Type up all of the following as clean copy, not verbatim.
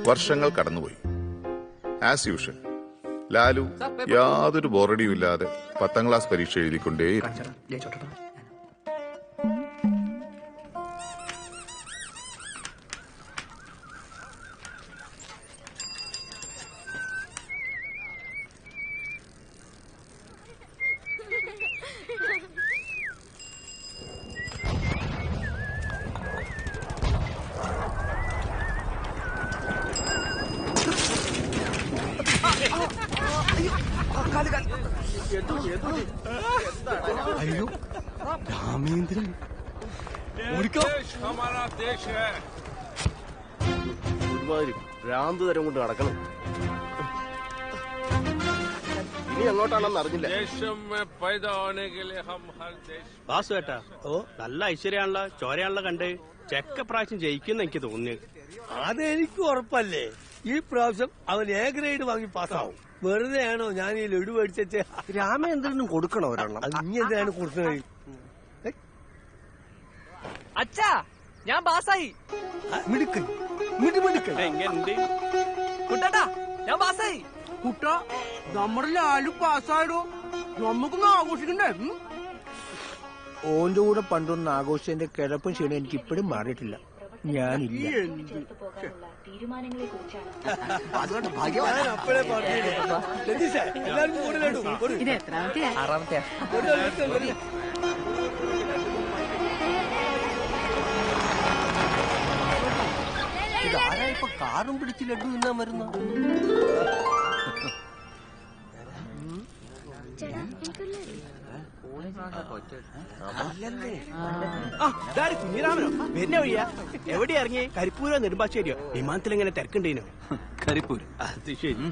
വർഷങ്ങൾ കടന്നുപോയി. As usual Lalu യാതൊരു ബോറടിയും ഇല്ലാതെ 10ാം ക്ലാസ് പരീക്ഷ എഴുതിക്കൊണ്ടേയിരുന്നു. അയ്യോ രാമേന്ദ്രൻ ഒരുമാതിരി ഭ്രാന്ത് തരം കൊണ്ട് നടക്കണം. ഇനി എങ്ങോട്ടാണെന്ന് അറിഞ്ഞില്ല. ബാസു ഏട്ടാ, ഓ നല്ല ഐശ്വര്യാണല്ലോ, ചോരയാണല്ലോ കണ്ട്. ചെക്ക പ്രാവശ്യം ജയിക്കുന്ന എനിക്ക് തോന്നുന്നു. അതെനിക്ക് ഉറപ്പല്ലേ. ഈ പ്രാവശ്യം അവൻ എ ഗ്രേഡ് വാങ്ങി പാസ്സാവും. വെറുതെ ആണോ ഞാൻ ഈ ലഡു മേടിച്ചേ? രാമേന്ദ്രനും കൊടുക്കണം ഒരെണ്ണം. നീ എന്താണ് കൊടുക്കുന്നത്? അച്ഛാ ഞാൻ പാസ്സായി. മിടുക്കൻ മിടുമിടുക്കൻ. എങ്ങനെയുണ്ട് കുട്ടാ ഞാൻ പാസ്സായി. കുട്ടാ നമ്മുടെ ലാലു പാസ്സായിടോ, നമുക്കൊന്ന് ആഘോഷിക്കണ്ടേ? ഓന്റെ കൂടെ പണ്ടൊന്ന് ആഘോഷിച്ചതിന്റെ കിഴപ്പും ക്ഷീണം എനിക്ക് ഇപ്പോഴും മാറിയിട്ടില്ല. ഞാനില്ല. അതുകൊണ്ട് ഞാൻ അപ്പോഴേ പറഞ്ഞു. രതീഷേ, എല്ലാവർക്കും കൂടെ ലഡു കൊടു. ഇത് എത്രാമത്തെയാ? ആറാമത്തെയാ. ഇതാരാ ഇപ്പൊ കാറും പിടിച്ച് ലഡു തിന്നാൻ വരുന്ന? കുഞ്ഞിരാമനോ വരുന്ന വഴിയാ? എവിടെ ഇറങ്ങി? കരിപ്പൂരോ നെടുമ്പാശ്ശേരിയോ? വിമാനത്തിൽ എങ്ങനെ തിരക്കുണ്ടേനോ? കരിപ്പൂര്. അത് ശരി.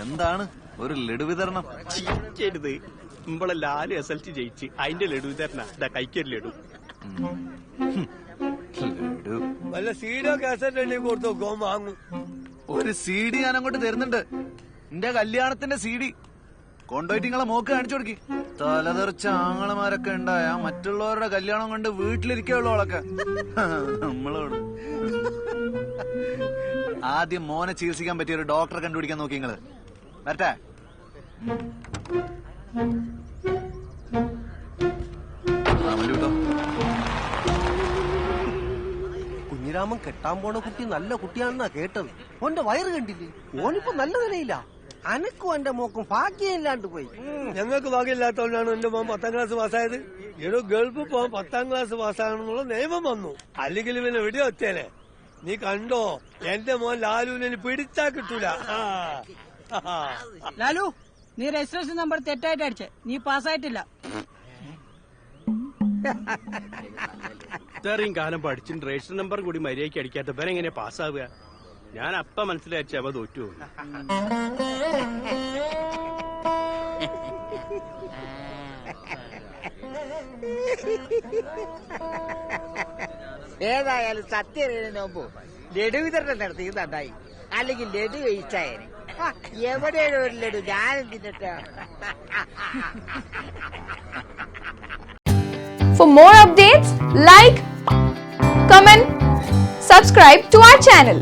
എന്താണ് ഒരു ലഡു വിതരണം? ചിരിക്കരുത്. നമ്മളെ ലാല് SLC ജയിച്ച് അതിന്റെ ലഡു വിതരണ. ഇതാ കൈക്കൊരു ലഡു. ലഡു വല്ല സീഡോ കാസറ്റ് ഉണ്ടെങ്കിൽ കൊടുത്തോ, ഗോം വാങ്ങും. ഒരു CD ഞാൻ അങ്ങോട്ട് തരുന്നുണ്ട്. എന്റെ കല്യാണത്തിന്റെ CD കൊണ്ടുപോയിട്ട് നിങ്ങളെ മോക്ക് കാണിച്ചു കൊടുക്കി. തലതെറിച്ച ആങ്ങളമാരൊക്കെ ഉണ്ടായ മറ്റുള്ളവരുടെ കല്യാണം കൊണ്ട് വീട്ടിലിരിക്കുള്ളൂ അവളൊക്കെ. നമ്മളോട് ആദ്യം മോനെ ചികിത്സിക്കാൻ പറ്റിയ ഒരു ഡോക്ടറെ കണ്ടുപിടിക്കാൻ നോക്കി നിങ്ങള്. വരട്ടെ. കുഞ്ഞിരാമൻ കെട്ടാൻ പോണ കുട്ടി നല്ല കുട്ടിയാണെന്നാ കേട്ടത്. ഓന്റെ വയറ് കണ്ടില്ലേ? ഓനിപ്പോ നല്ല നിലയില്ല. അനക്കും എന്റെ മോക്കും ഭാഗ്യമില്ലാണ്ട് പോയി. ഞങ്ങൾക്ക് ഭാഗ്യമില്ലാത്തതുകൊണ്ടാണ് എന്റെ മോൻ 10ാം ക്ലാസ് പാസ്സായത്. ഏതോ ഗൾഫിൽ പോകാൻ 10ാം ക്ലാസ് പാസ്സാകണമെന്നുള്ള നിയമം വന്നു. അല്ലെങ്കിൽ ഇവനെ വെടി വെച്ചേനെ. നീ കണ്ടോ, എന്റെ മോൻ ലാലുവിനെ പിടിച്ചാ കിട്ടൂല. ലാലു നീ രജിസ്ട്രേഷൻ നമ്പർ തെറ്റായിട്ട് അടിച്ചേ, നീ പാസ്സായിട്ടില്ല. ഇത്രയും കാലം പഠിച്ചിട്ട് രജിസ്റ്റർ നമ്പർ കൂടി മര്യാദയ്ക്ക് അടിക്കാത്ത ഇവനെങ്ങനെ പാസ്സാവുക? ഞാൻ അപ്പ മനസ്സിലാച്ച അവ തോറ്റു. ഏതായാലും സത്യം മുമ്പ് ലഡു വിതരണം നടത്തിയത് നന്നായി. അല്ലെങ്കിൽ ലഡു വേസ്റ്റായേനെ. എവിടെയാണ് ഒരു ലഡു ഞാനും തിന്നിട്ട്. For more updates, like, comment, subscribe to our channel.